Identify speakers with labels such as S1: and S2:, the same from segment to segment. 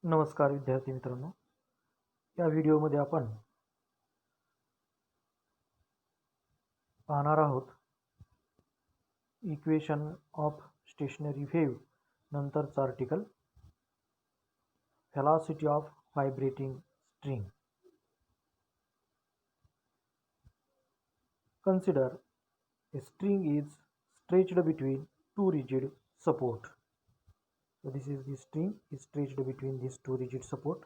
S1: नमस्कार विद्यार्थी मित्रांनो, या व्हिडिओमध्ये आपण पाहणार आहोत इक्वेशन ऑफ स्टेशनरी वेव्ह नंतरचं article velocity of vibrating string. Consider a string is stretched between two rigid support. So this is the string is stretched between these two rigid support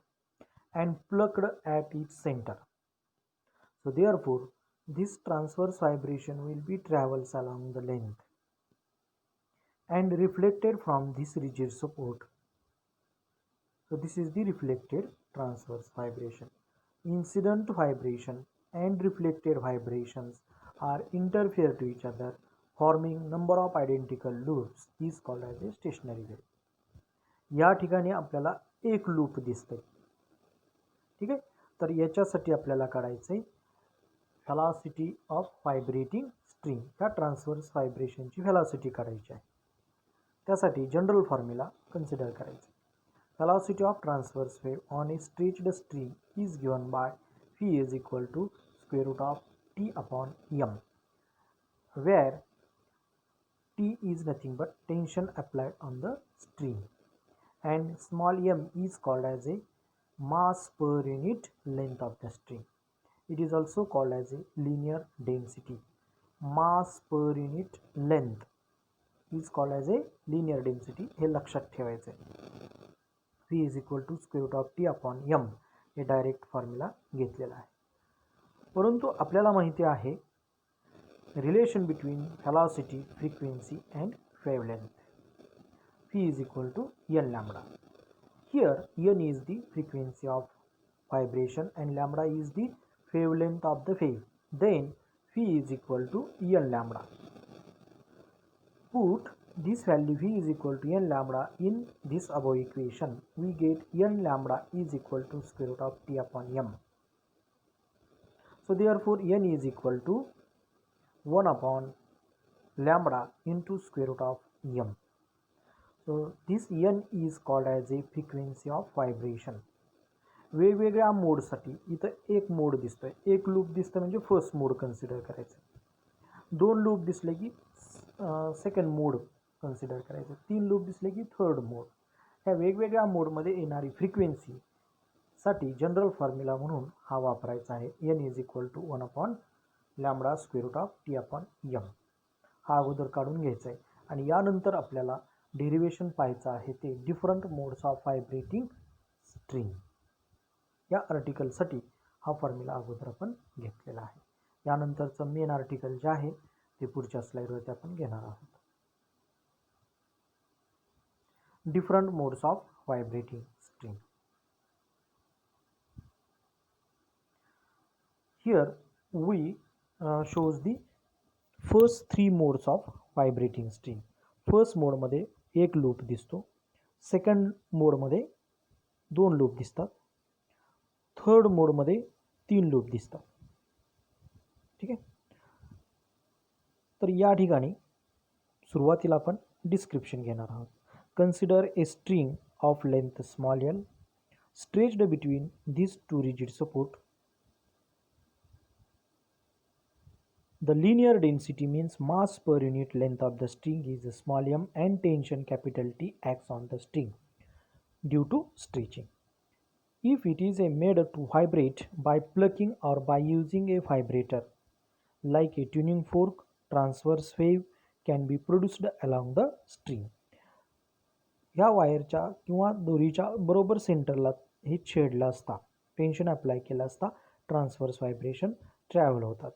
S1: and plucked at its center. So therefore this transverse vibration will be travels along the length and reflected from this rigid support. So this is the reflected transverse vibration. Incident vibration and reflected vibrations are interfere to each other, forming number of identical loops is called as a stationary wave. या ठिकाणी आपल्याला एक loop दिसते. ठीक आहे, तर याच्यासाठी आपल्याला काढायचं आहे व्हेलॉसिटी ऑफ व्हायब्रेटिंग स्ट्रिंग. या ट्रान्सव्हर्स व्हायब्रेशनची व्हेलॉसिटी काढायची आहे. त्यासाठी जनरल फॉर्म्युला कन्सिडर करायचा. Velocity of transverse wave on a stretched string is given by V is equal to square root of T upon M, where T is nothing but tension applied on the string and small m is called as a mass per unit length of the string. It is also called as a linear density. Mass per unit length is called as a linear density. हे लक्षात ठेवायचं आहे. V is equal to square root of T upon M हे direct formula घेतलेला आहे. परंतु आपल्याला माहिती आहे relation between velocity, frequency and wavelength. V is equal to N lambda. Here N is the frequency of vibration and lambda is the wavelength of the wave. Then V is equal to N lambda. Put this value V is equal to N lambda in this above equation. We get N lambda is equal to square root of T upon M. So therefore N is equal to 1 upon lambda into square root of M. So this N is called as a frequency of vibration. वेगवेगळ्या मोडसाठी इथं एक मोड दिसतोय, एक loop दिसतं म्हणजे first मोड consider करायचं. दोन लूप दिसले की सेकंड मोड कन्सिडर करायचं. तीन लूप दिसले की थर्ड मोड. ह्या वेगवेगळ्या मोडमध्ये येणारी फ्रिक्वेन्सी साठी जनरल फॉर्म्युला म्हणून हा वापरायचा आहे. N is equal to 1 upon lambda square root of T upon M. हा अगोदर काढून घ्यायचा आहे आणि यानंतर आपल्याला डेरिवेशन पाहायचं आहे ते different modes of vibrating string. या आर्टिकलसाठी हा फॉर्म्युला अगोदर आपण घेतलेला आहे. यानंतरचं मेन आर्टिकल जे आहे ते पुढच्या स्लाइडवरती आपण घेणार आहोत. Different modes of vibrating string. Here we shows the first three modes of vibrating string. First mode मध्ये एक लूप दिसतो, सेकंड मोड मध्ये दोन लूप दिसतात, थर्ड मोड मध्ये तीन लूप दिसतात. ठीक आहे, तर या ठिकाणी सुरुवातीला आपण डिस्क्रिप्शन घेणार आहोत. Consider a string of length small l stretched between these two rigid support. The linear density means mass per unit length of the string is small m and tension capital T acts on the string due to stretching. If it is made to vibrate by plucking or by using a vibrator like a tuning fork, transverse wave can be produced along the string. ह्या वायरच्या किंवा दोरीच्या बरोबर सेंटरला हे छेडलं असता, tension apply केलं असता ट्रान्सव्हर्स व्हायब्रेशन ट्रॅव्हल होतात.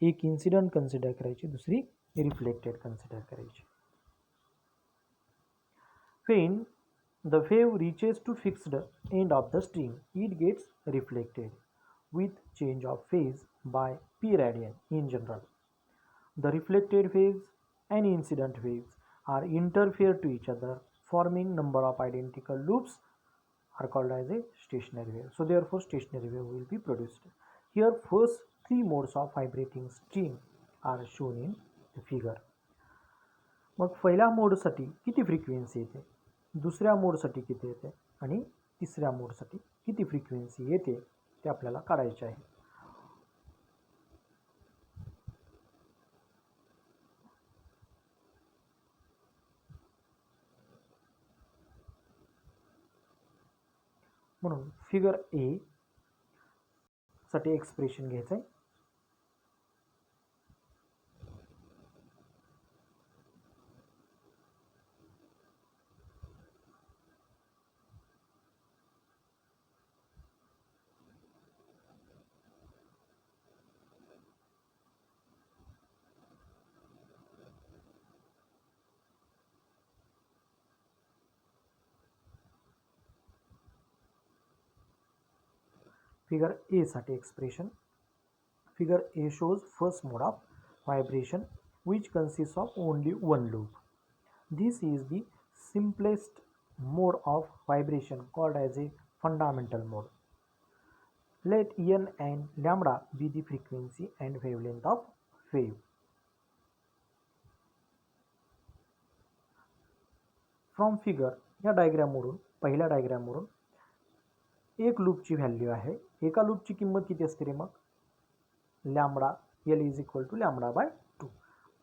S1: एक इन्सिडंट कन्सिडर करायची, दुसरी रिफ्लेक्टेड कन्सिडर करायची. When the wave reaches to fixed end of the string, it gets reflected with change of phase by p radian in general. The reflected waves and incident waves are interfere to each other, forming number of identical loops are called as a stationary wave. So therefore stationary wave will be produced. Here first three modes of vibrating string are shown in the figure. मग पहिल्या मोडसाठी किती frequency येते, दुसऱ्या मोडसाठी किती येते आणि तिसऱ्या मोडसाठी किती फ्रिक्वेन्सी येते ते आपल्याला काढायचे आहे. म्हणून फिगर ए साठी एक्सप्रेशन घ्यायचं आहे. Figure A साठी expression. Figure A shows first mode of vibration which consists of only one loop. This is the simplest mode of vibration called as a fundamental mode. Let n and lambda be the frequency and wavelength of wave. From figure या डायग्रामवरून पहिल्या डायग्रामवरून एक लूपची value आहे. एका लूपची किंमत किती असते रे मग? Lambda L is equal to lambda by 2.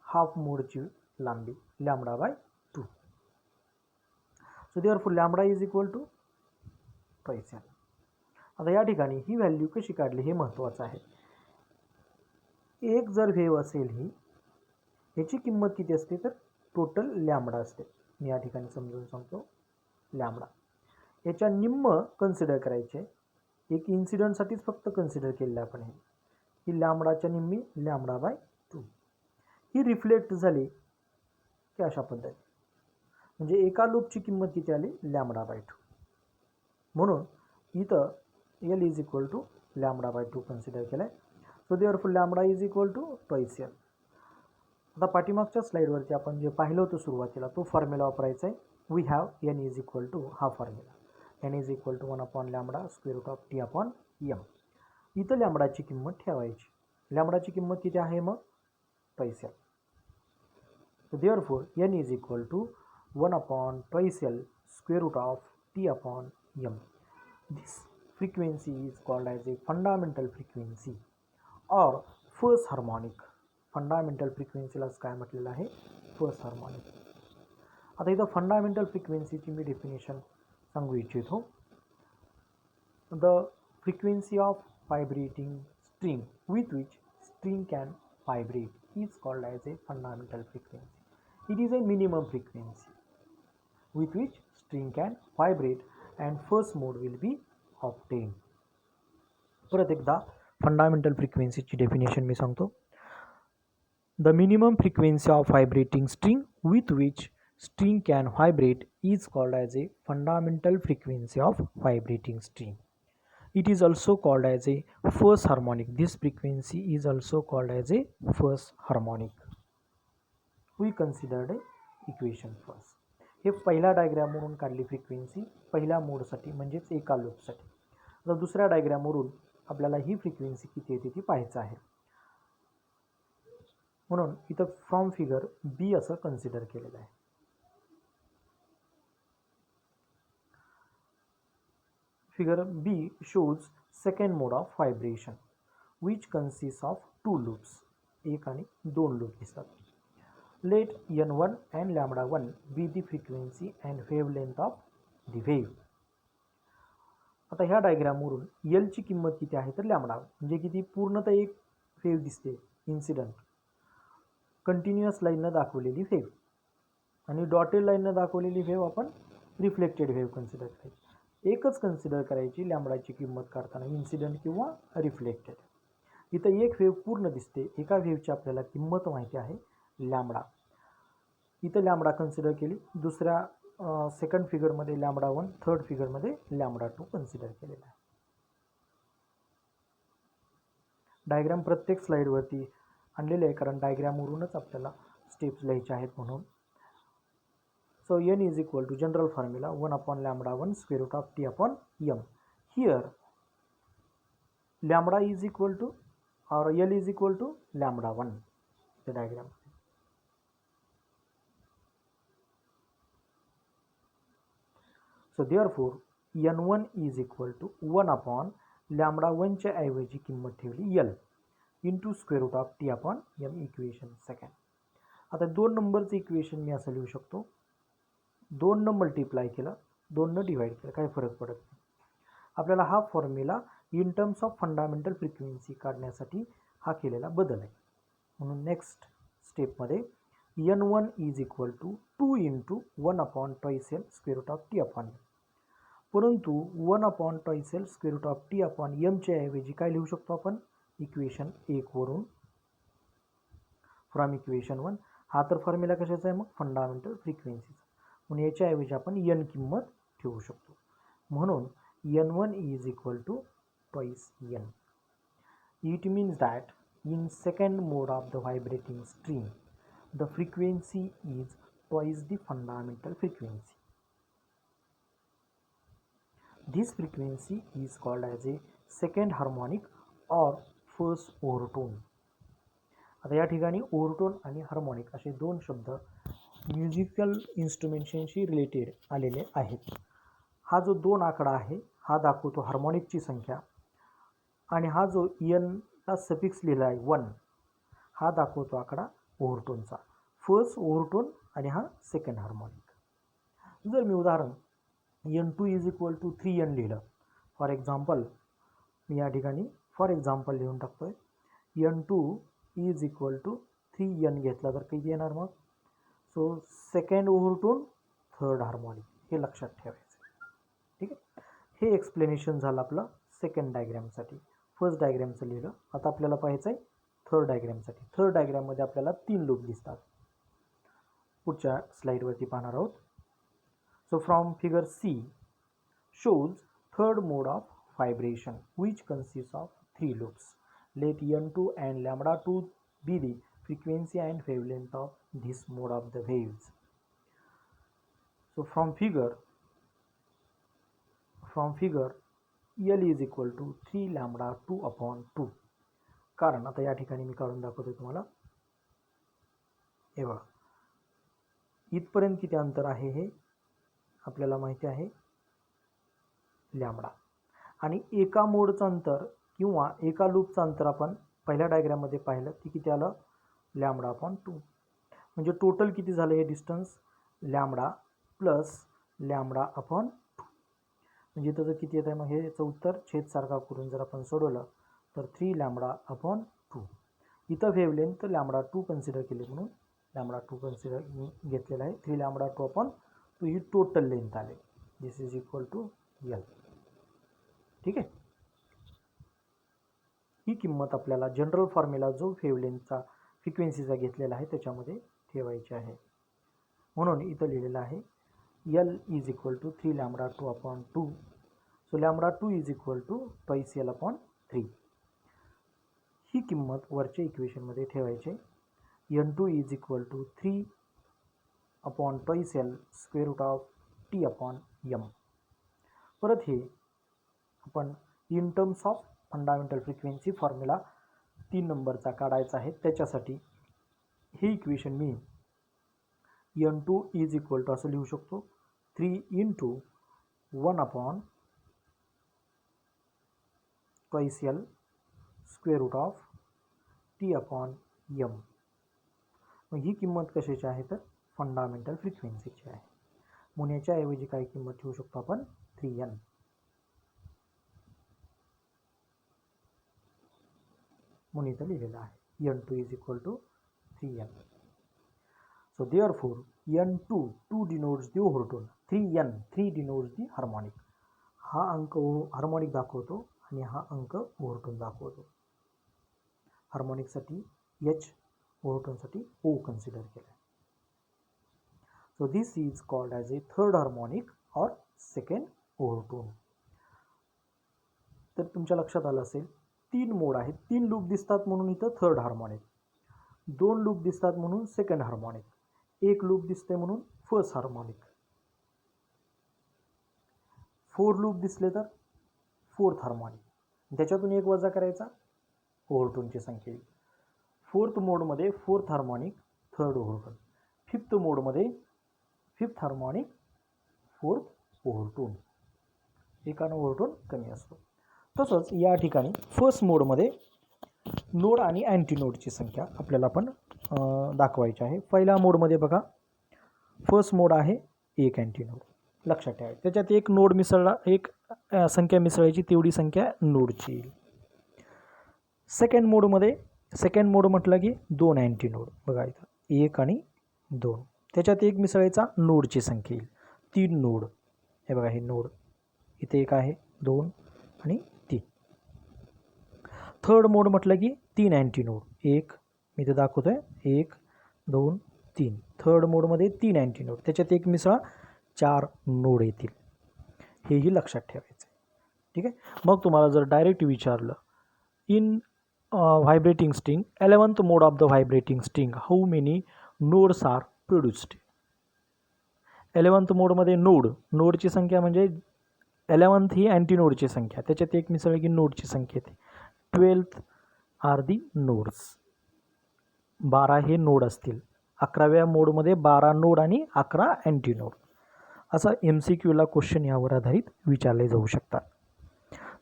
S1: Half मोडची लांबी lambda by 2. So therefore lambda is equal to twice L. आता या ठिकाणी ही व्हॅल्यू कशी काढली हे महत्त्वाचं आहे. एक जर वेव्ह असेल ही, ह्याची किंमत किती असते तर टोटल लॅम्बडा असते. मी या ठिकाणी समजून सांगतो. लॅम्बडा याच्या निम्म कन्सिडर करायचे. एक इन्सिडंटसाठीच फक्त कन्सिडर केलेलं आपण हे. ही लॅम्बडाच्या निम्मी लॅम्बडा बाय 2. ही रिफ्लेक्ट झाली की अशा पद्धती, म्हणजे एका लूपची किंमत किती आली? Lambda by 2. म्हणून इथं L is equal to lambda by 2 consider केलं आहे. So therefore lambda is equal to twice L. आता पाठीमागच्या स्लाईडवरती आपण जे पाहिलं होतं सुरुवातीला तो फॉर्म्युला वापरायचा आहे. We have N is equal to हा formula. N is equal to 1 upon lambda square root of T upon M. इथं लॅम्बडाची किंमत ठेवायची. लॅम्बडाची किंमत किती आहे मग? Twice L. So therefore n is equal to 1 upon twice L square root of T upon M. This frequency is called as a fundamental frequency or first harmonic. Fundamental फ्रिक्वेन्सीलाच काय म्हटलेलं आहे? First harmonic. आता इथं fundamental फ्रिक्वेन्सीची मी definition सांगू इच्छितो. The frequency of vibrating string with which string can vibrate is called as a fundamental frequency. It is a minimum frequency with which string can vibrate and first mode will be obtained. परत एकदा fundamental फ्रिक्वेन्सीची definition मी सांगतो. The minimum frequency of vibrating string with which string can vibrate is called as a fundamental frequency of vibrating string. It is also called as a first harmonic. This frequency is also called as a first harmonic. We considered equation first. हे पहिल्या डायग्रामवरून काढली frequency पहिल्या मोडसाठी म्हणजेच एका लूपसाठी. आता दुसऱ्या डायग्रामवरून आपल्याला ही फ्रिक्वेन्सी किती येते ती पाहायचं आहे. म्हणून इथं फ्रॉम फिगर बी असं कन्सिडर केलेलं आहे. Figure B shows second mode of vibration which consists of two loops. एक आणि दोन लूप दिसतात. Let n1 and lambda 1 be the frequency and wavelength of the wave. आता ह्या डायग्रामवरून L ची किंमत किती आहे तर लॅम्बडा, म्हणजे किती पूर्णतः एक वेव्ह दिसते इन्सिडंट कंटिन्युअस लाईननं दाखवलेली वेव्ह, आणि डॉटेड लाईननं दाखवलेली वेव्ह आपण रिफ्लेक्टेड वेव्ह कन्सिडर करायची. एकच कन्सिडर करायची लॅम्बडाची किंमत काढताना, इन्सिडंट किंवा रिफ्लेक्टेड. इथं एक वेव्ह पूर्ण दिसते, एका वेव्हची आपल्याला किंमत माहिती आहे लॅम्बडा. इथं लॅम्बडा कन्सिडर केली. दुसऱ्या सेकंड फिगरमध्ये लॅम्बडा 1, थर्ड फिगरमध्ये लॅम्बडा 2 कन्सिडर केलेला आहे. डायग्राम प्रत्येक स्लाईडवरती आणलेले आहे कारण डायग्रामवरूनच आपल्याला स्टेप्स लिहायचे आहेत म्हणून. So n is equal to general formula 1 upon lambda 1 square root of t upon m. Here lambda is equal to or L is equal to lambda 1. The diagram. So therefore n1 is equal to 1 upon lambda 1च्या ऐवजी किंमत ठेवली l into square root of T upon m equation second. आता 2 नंबरचं equation मी असं लिहू शकतो, 2 न मल्टिप्लाय केलं 2 न डिवाइड केलं काही फरक पडत नाही. आपल्याला हा formula in terms of fundamental frequency काढण्यासाठी हा केलेला बदल आहे. म्हणून नेक्स्ट स्टेपमध्ये n1 is equal to 2 into 1 upon twice L square root of T upon एम. परंतु 1 upon twice L square root of T upon एमच्या ऐवजी काय लिहू शकतो आपण इक्वेशन 1 वरून फ्रॉम इक्वेशन 1. हा तर फॉर्म्युला कशाचा आहे मग फंडामेंटल फ्रिक्वेन्सीचा. म्हणून याच्या ऐवजी आपण n किंमत ठेवू शकतो. म्हणून n1 is equal to twice n. It means that in second mode of the vibrating string, the frequency is twice the fundamental frequency. This frequency is called as a second harmonic or first overtone. आता या ठिकाणी ओव्हरटोन आणि harmonic असे दोन शब्द musical इन्स्ट्रुमेंटशी related आलेले आहेत. हा जो 2 आकडा आहे हा दाखवतो हार्मोनिकची संख्या आणि हा जो ला सफिक्स लिहिला आहे 1 हा दाखवतो आकडा ओव्हरटोनचा. फर्स्ट ओव्हरटोन आणि हा सेकंड हार्मोनिक. जर मी उदाहरण n2 is equal to 3n लिहिलं फॉर एक्झाम्पल, मी या ठिकाणी फॉर एक्झाम्पल लिहून टाकतोय n2 is equal to 3n घेतला तर किती येणार मग. सो सेकंड ओव्हरटोन थर्ड हार्मोनिक हे लक्षात ठेवायचं. ठीक आहे, हे एक्सप्लेनेशन झालं आपलं सेकंड डायग्रॅमसाठी. फर्स्ट डायग्रॅमचं लिहिलं. आता आपल्याला पाहायचं आहे थर्ड डायग्रॅमसाठी. थर्ड डायग्रॅममध्ये आपल्याला 3 लूप दिसतात. पुढच्या स्लाईडवरती पाहणार आहोत. So from figure C shows third mode of vibration which consist of 3 loops. Let n2 and lambda 2 be the frequency and wavelength of this mode of the waves. So from figure L is equal to 3 lambda 2 upon 2. कारण आता या ठिकाणी मी काढून दाखवतो तुम्हाला. हे बघा इथपर्यंत किती अंतर आहे हे आपल्याला माहिती आहे लॅम्बडा. आणि एका मोडचं अंतर किंवा एका लूपचं अंतर आपण पहिल्या डायग्राममध्ये पाहिलं की किती आलं लॅम्बडा अपॉन 2. म्हणजे टोटल किती झालं हे distance lambda plus lambda upon 2. म्हणजे इथं जर किती येत आहे मग हे याचं उत्तर छेदसारखा करून जर आपण सोडवलं तर 3 लॅम्बडा अपॉन 2. इथं वेव्हलेंथ लॅम्बडा 2 कन्सिडर केली म्हणून लॅम्बडा 2 कन्सिडर घेतलेला आहे. 3 लॅम्बडा 2 अपॉन 2 ही टोटल लेंथ आले. दिस इज इक्वल टू L. ठीक आहे, ही किंमत आपल्याला जनरल फॉर्म्युला जो वेव्हलेंथचा फ्रिक्वेन्सीचा घेतलेला आहे त्याच्यामध्ये ठेवायची आहे. म्हणून इथं लिहिलेलं आहे L is equal to 3 lambda 2 upon 2. So lambda 2 is equal to twice L upon 3. ही किंमत वरच्या इक्वेशनमध्ये ठेवायची. n2 is equal to 3 upon twice L square root of T upon m. परत हे आपण in terms of fundamental frequency formula 3 नंबरचा काढायचा आहे. त्याच्यासाठी हे इक्वेशन मी n2 इज इक्वल टू असं लिहू शकतो 3 into 1 upon twice L square root of T upon m. मग ही किंमत कशाची आहे तर फंडामेंटल फ्रिक्वेन्सीची आहे. म्हणून याच्याऐवजी काय किंमत ठेवू शकतो आपण 3n. म्हणून इथं लिहिलेलं आहे n2 is equal to 3n. So therefore n2 denotes the overtone, 3 denotes the harmonic. हा अंक हार्मोनिक दाखवतो आणि हा अंक ओव्हरटोन दाखवतो. हार्मोनिकसाठी H, ओव्हरटोनसाठी O कन्सिडर केला. So this is called as a third harmonic or second overtone. तर तुमच्या लक्षात आलं असेल 3 मोड आहेत, 3 लूप दिसतात म्हणून इथं थर्ड हार्मोनिक, 2 लूप दिसतात म्हणून सेकंड हार्मोनिक, 1 लूप दिसते म्हणून फर्स्ट हार्मोनिक, 4 लूप दिसले तर फोर्थ हार्मोनिक. त्याच्यातून 1 वजा करायचा ओव्हरटोनची संख्या. 4th मोडमध्ये फोर्थ हार्मोनिक थर्ड ओव्हरटोन, 5th मोडमध्ये 5th हार्मोनिक फोर्थ ओव्हरटोन. एकानं ओव्हरटोन कमी असतो. तसंच या ठिकाणी फर्स्ट मोडमध्ये नोड आणि अँटीनोडची संख्या आपल्याला पण दाखवायची आहे. पहिल्या मोडमध्ये बघा फर्स्ट मोड आहे एक अँटीनोड, लक्षात ठेवा. त्याच्यात एक नोड मिसळला, एक संख्या मिसळायची तेवढी संख्या नोडची येईल. सेकंड मोड म्हटलं की दोन अँटीनोड, बघा इथं एक आणि दोन, त्याच्यात एक मिसळायचा नोडची संख्या येईल, 3 नोड. हे बघा हे नोड, इथे एक आहे, 2 आणि 3. थर्ड मोड म्हटलं की 3 अँटीनोड, एक मी इथे दाखवतो आहे, 1 2 3. थर्ड मोडमध्ये 3 अँटीनोड, त्याच्यात एक मिसळा 4 नोड येतील. हेही लक्षात ठेवायचं. ठीक आहे. मग तुम्हाला जर डायरेक्ट विचारलं in vibrating string 11th mode of the vibrating string how many nodes are produced. 11th मोडमध्ये नोडची संख्या म्हणजे 11th ही अँटीनोडची संख्या, त्याच्यात एक मिसळ की नोडची संख्या येते. 12th आर दी नोड्स, 12 हे नोड असतील. 11व्या मोडमध्ये 12 नोड आणि 11 अँटीनोड. असा MCQला क्वेश्चन यावर आधारित विचारले जाऊ शकतात.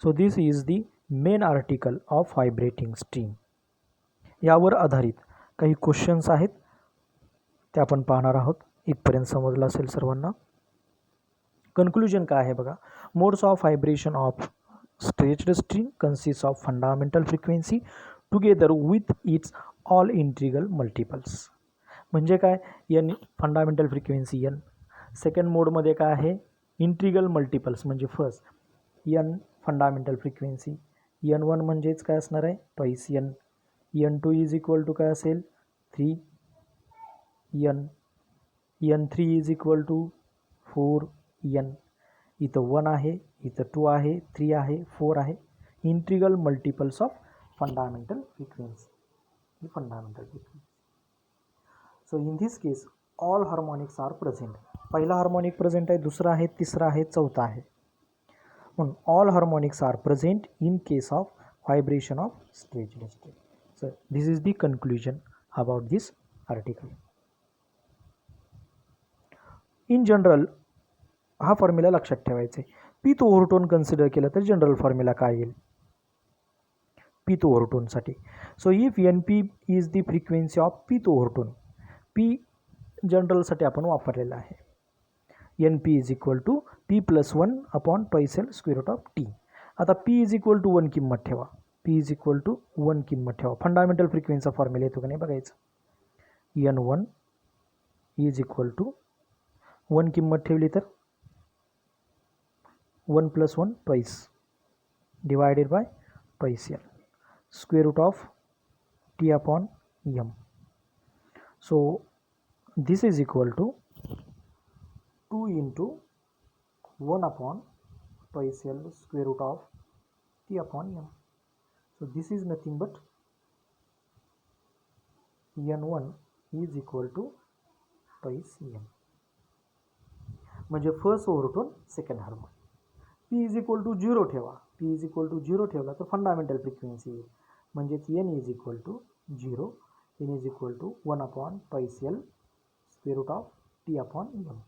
S1: So this is the main article of vibrating string. यावर आधारित काही क्वेश्चन्स आहेत, ते आपण पाहणार आहोत. इथपर्यंत समजलं असेल सर्वांना. कन्क्लुजन काय आहे बघा. Modes of vibration of stretched string consist of fundamental frequency together with its all integral multiples. म्हणजे काय, N fundamental frequency N. Second मोडमध्ये काय आहे, इंटिग्रल मल्टिपल्स म्हणजे first N fundamental frequency. N1 म्हणजेच काय असणार आहे, twice N. N2 is equal to काय असेल, 3 N. N3 is equal to 4 N. इथं 1 आहे, इथं 2 आहे, 3 आहे, 4 आहे. Integral multiples of fundamental frequency. So in this case all harmonics are present. पहिला हार्मोनिक प्रेझेंट आहे, दुसरा आहे, तिसरा आहे, चौथा आहे. म्हणून all harmonics are present in case of vibration of stretched string. So this is the conclusion about this article. In general हा फॉर्म्युला लक्षात ठेवायचा आहे. पीथ ओव्हरटोन कन्सिडर केलं तर जनरल फॉर्म्युला काय येईल पीथ ओव्हरटोनसाठी. So if NP is the frequency of pth overtone, P जनरलसाठी आपण वापरलेला आहे. NP is equal to P+1 upon twice L square root of T. आता P इज इक्वल टू 1 किंमत ठेवा, P इज इक्वल टू 1 किंमत ठेवा. फंडामेंटल फ्रिक्वेन्सीचा फॉर्म्युला येतो का नाही बघायचं. N1 इज इक्वल टू 1 किंमत ठेवली तर 1+1 twice divided by twice L square root of T upon M. So this is equal to 2 into 1 upon twice L square root of T upon M. So this is nothing but N1 is equal to twice M. म्हणजे first overtone second harmonic. P is equal to 0 ठेवा, P is equal to 0 ठेवला तर fundamental frequency येईल. म्हणजेच N is equal to 0, N is equal to 1 upon twice L square root of T upon M.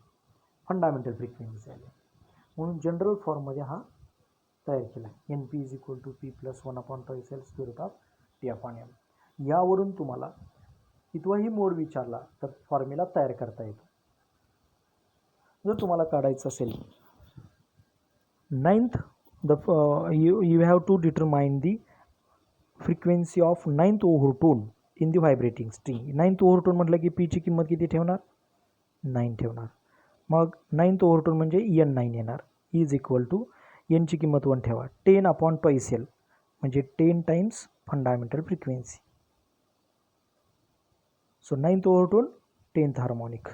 S1: Fundamental frequency आली. म्हणून general फॉर्ममध्ये हा तयार केला. NP is equal to P+1 upon twice L square root of T upon M. यावरून तुम्हाला कितवाही मोड विचारला तर फॉर्म्युला तयार करता येतो. जर तुम्हाला काढायचं असेल 9th you have to determine the frequency of 9th overtone in the vibrating string. 9th overtone म्हटलं की P ची किंमत किती ठेवणार, 9 ठेवणार. मग 9th ओव्हरटोन म्हणजे N9 येणार. इज इक्वल टू N ची किंमत 1 ठेवा, 10 अपॉन ट्वाईस एल म्हणजे 10 times fundamental frequency. So 9th ओव्हरटोन 10th harmonic.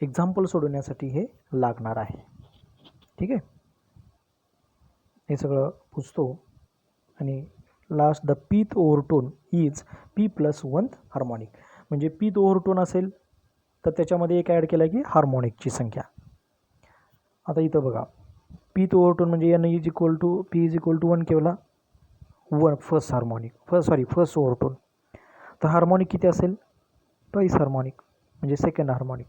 S1: Example सोडवण्यासाठी हे लागणार आहे. ठीक आहे, हे सगळं पुसतो. आणि last the pth overtone is P+1 harmonic. म्हणजे पीथ ओव्हरटोन असेल तर त्याच्यामध्ये एक ॲड केला की हार्मोनिकची संख्या. आता इथं बघा पीथ ओव्हरटोन म्हणजे N is equal to P is equal to 1 केवला 1 फर्स्ट हार्मोनिक फर्स्ट ओव्हरटोन. तर हार्मोनिक किती असेल, ट्वाईस हार्मोनिक म्हणजे सेकंड हार्मोनिक.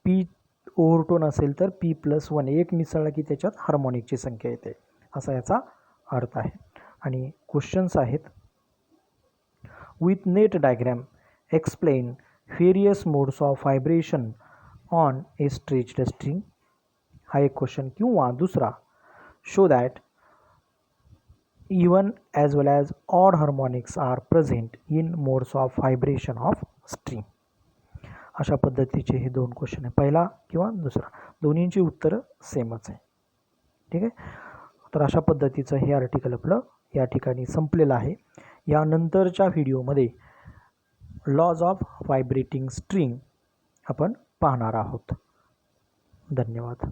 S1: पी ओव्हरटोन असेल तर P+1 एक मिसळला की त्याच्यात हार्मोनिकची संख्या येते, असा याचा अर्थ आहे. आणि क्वेश्चन्स आहेत, with net diagram explain various modes of vibration on A stretched string, हा एक क्वेश्चन. किंवा दुसरा, show that even as well as odd harmonics are present in modes of vibration of string. अशा पद्धतीचे हे दोन क्वेश्चन आहे, पहिला किंवा दुसरा, दोन्हींची उत्तरं सेमच आहे. ठीक आहे. तर अशा पद्धतीचं हे आर्टिकल आपलं या ठिकाणी संपलेलं आहे. यानंतरच्या व्हिडिओमध्ये लॉज ऑफ व्हायब्रेटिंग स्ट्रिंग आपण पाहणार आहोत. धन्यवाद.